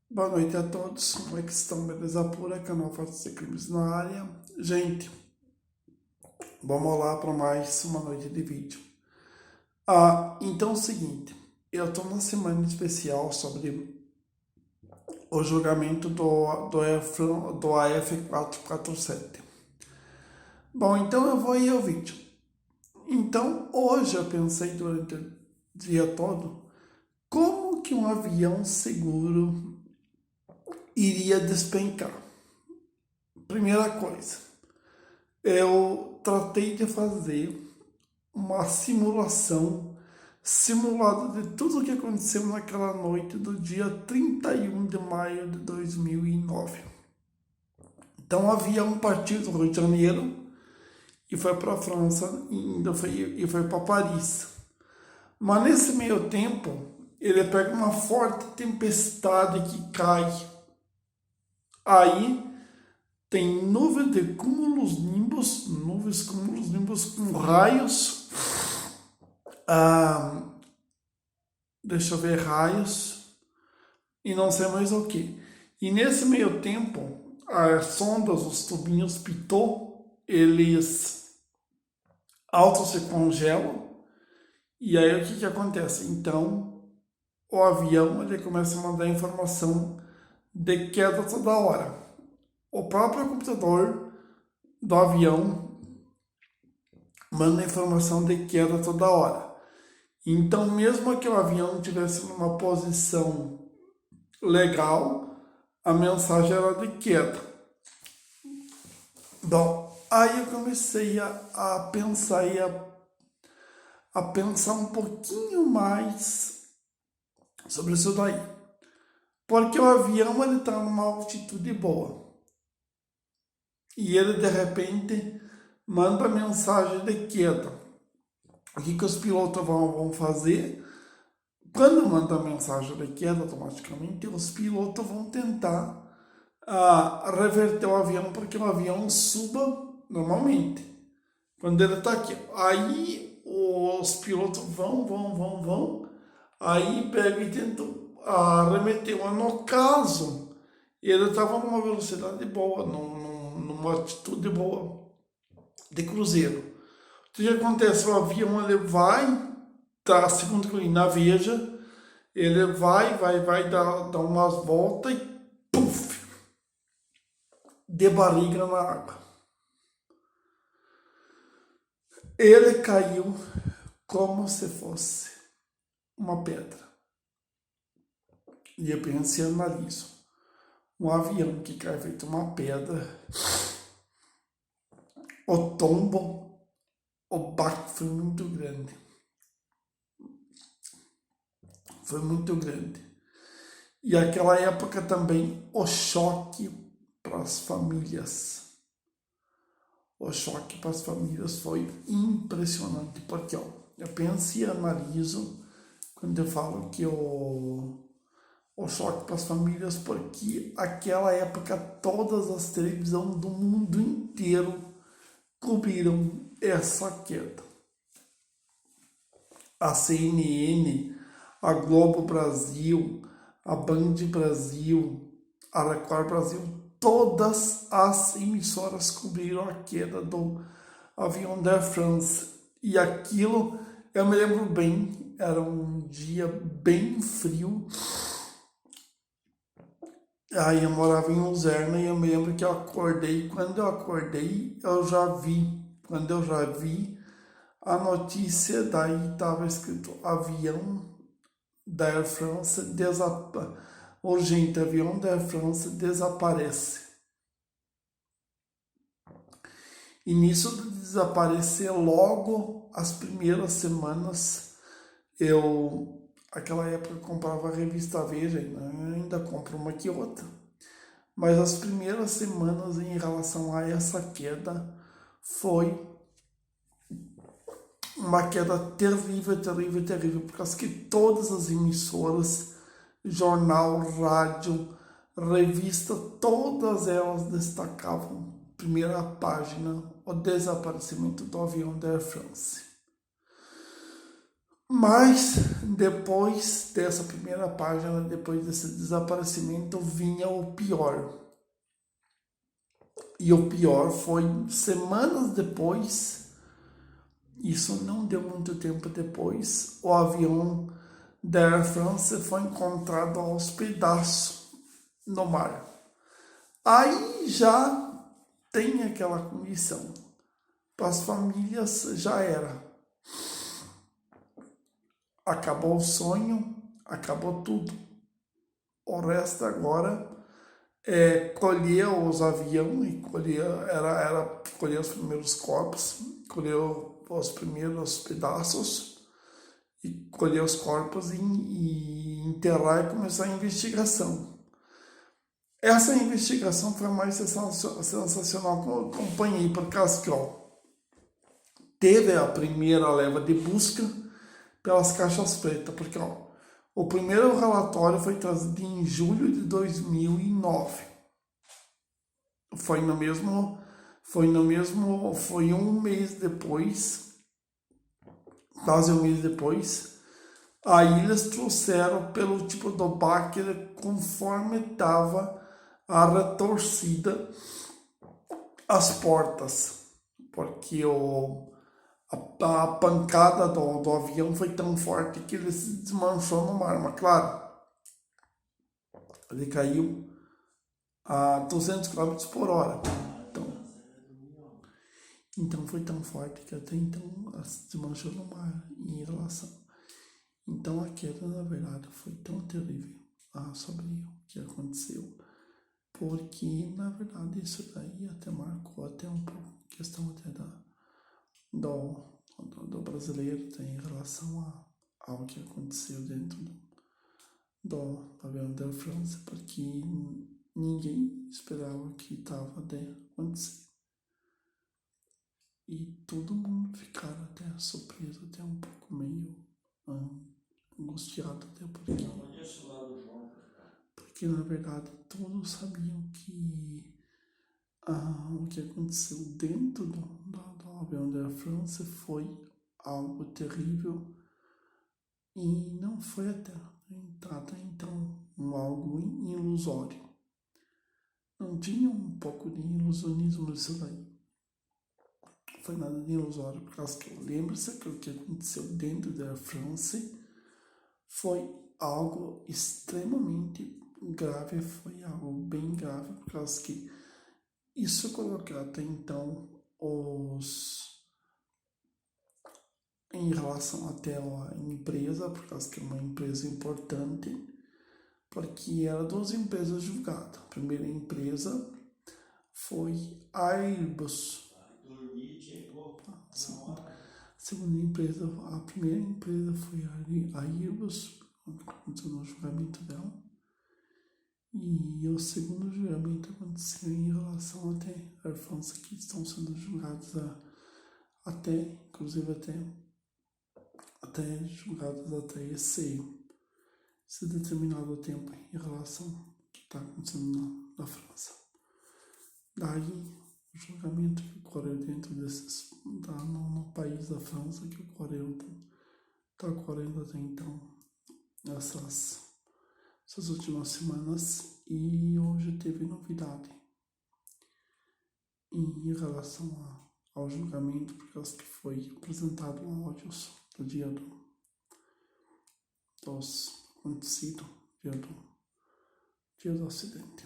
Boa noite a todos, como é que estão? Beleza pura, canal Fatos e Crimes na área. Gente, vamos lá para mais uma noite de vídeo. Então é o seguinte, eu estou numa semana especial sobre o julgamento do AF447. Bom, então eu vou ir ao vídeo. Então, hoje eu pensei durante o dia todo como que um avião seguro iria despencar. Primeira coisa, eu tratei de fazer uma simulada de tudo o que aconteceu naquela noite do dia 31 de maio de 2009. Então o avião partiu do Rio de Janeiro e foi para a França e foi para Paris. Mas nesse meio tempo, ele pega uma forte tempestade que cai. Aí tem nuvens de nuvens cúmulos nimbus com raios. Ah, deixa eu ver, raios e não sei mais o que. E nesse meio tempo, as sondas, os tubinhos pitot, eles auto se congelam. E aí o que acontece? Então, o avião ele começa a mandar informação de queda toda hora. O próprio computador do avião manda informação de queda toda hora. Então, mesmo que o avião estivesse numa posição legal, a mensagem era de queda. Bom, aí eu comecei a pensar a pensar um pouquinho mais sobre isso daí. Porque o avião ele está numa altitude boa. E ele de repente manda mensagem de queda. O que os pilotos vão fazer? Quando manda mensagem de queda, automaticamente os pilotos vão tentar reverter o avião para que o avião suba normalmente. Quando ele está aqui. Aí os pilotos vão. Aí pega e tentam arremeter. Mas no caso, ele estava numa velocidade boa, numa altitude boa de cruzeiro. O que acontece? O avião ele vai, tá, segundo que eu li na Veja, ele vai dar umas voltas e puf, de barriga na água. Ele caiu como se fosse uma pedra. E eu pensei e analiso. Um avião que cai feito uma pedra, o tombo, o baque foi muito grande. Foi muito grande. E aquela época também, o choque para as famílias. O choque para as famílias foi impressionante, porque eu penso e analiso quando eu falo que o choque para as famílias, porque aquela época todas as televisões do mundo inteiro cobriram essa queda. A CNN, a Globo Brasil, a Band Brasil, a Record Brasil, todas as emissoras cobriram a queda do avião da Air France. E aquilo, eu me lembro bem, era um dia bem frio. Aí eu morava em Luzerna e eu me lembro que eu acordei. Quando eu acordei, Quando eu já vi a notícia, daí estava escrito avião da Air France urgente, avião da Air France desaparece. E nisso de desaparecer, logo as primeiras semanas, aquela época eu comprava a revista Veja, ainda compro uma que outra. Mas as primeiras semanas em relação a essa queda foi uma queda terrível, por causa que todas as emissoras, jornal, rádio, revista, todas elas destacavam, primeira página, o desaparecimento do avião da Air France. Mas depois dessa primeira página, depois desse desaparecimento, vinha o pior. E o pior foi semanas depois, isso não deu muito tempo depois, o avião da Air France foi encontrado aos pedaços no mar. Aí já tem aquela condição. Para as famílias já era. Acabou o sonho, acabou tudo. O resto agora é colher os aviões e era colher os primeiros corpos, colher os primeiros pedaços e colher os corpos e enterrar e começar a investigação. Essa investigação foi a mais sensacional que eu acompanhei, por causa que teve a primeira leva de busca pelas caixas pretas, porque o primeiro relatório foi trazido em julho de 2009. Foi um mês depois, quase um mês depois. Aí eles trouxeram pelo tipo do baque, conforme estava a retorcida as portas, porque a pancada do avião foi tão forte que ele se desmanchou no mar. Mas claro, ele caiu a 200 km por hora. Então foi tão forte que até então se desmanchou no mar em relação. Então a queda, na verdade, foi tão terrível sobre o que aconteceu, porque na verdade isso daí até marcou até um pouco a questão até do brasileiro em relação ao que aconteceu dentro do avião da França, porque ninguém esperava que estava a acontecer. E todo mundo ficaram até surpreso, até um pouco meio angustiado, até porque na verdade todos sabiam que o que aconteceu dentro do avião da França foi algo terrível e não foi até então algo ilusório. Não tinha um pouco de ilusionismo nisso daí. Não foi nada de ilusório, por causa que lembra-se que o que aconteceu dentro da França foi algo extremamente grave, foi algo bem grave, por causa que isso colocou até então em relação até a empresa, por causa que é uma empresa importante, porque eram duas empresas julgadas. A primeira empresa foi a Airbus. A primeira empresa foi a Airbus, aconteceu no julgamento dela. E o segundo julgamento aconteceu em relação até a Air France, que estão sendo julgados inclusive até julgados até esse determinado tempo em relação ao que está acontecendo na França. Daí, o julgamento que ocorreu dentro no país da França, que está ocorrendo até então, essas últimas semanas, e hoje teve novidade em relação ao julgamento, por causa que foi apresentado áudios do dia dos acontecido, dia do acidente.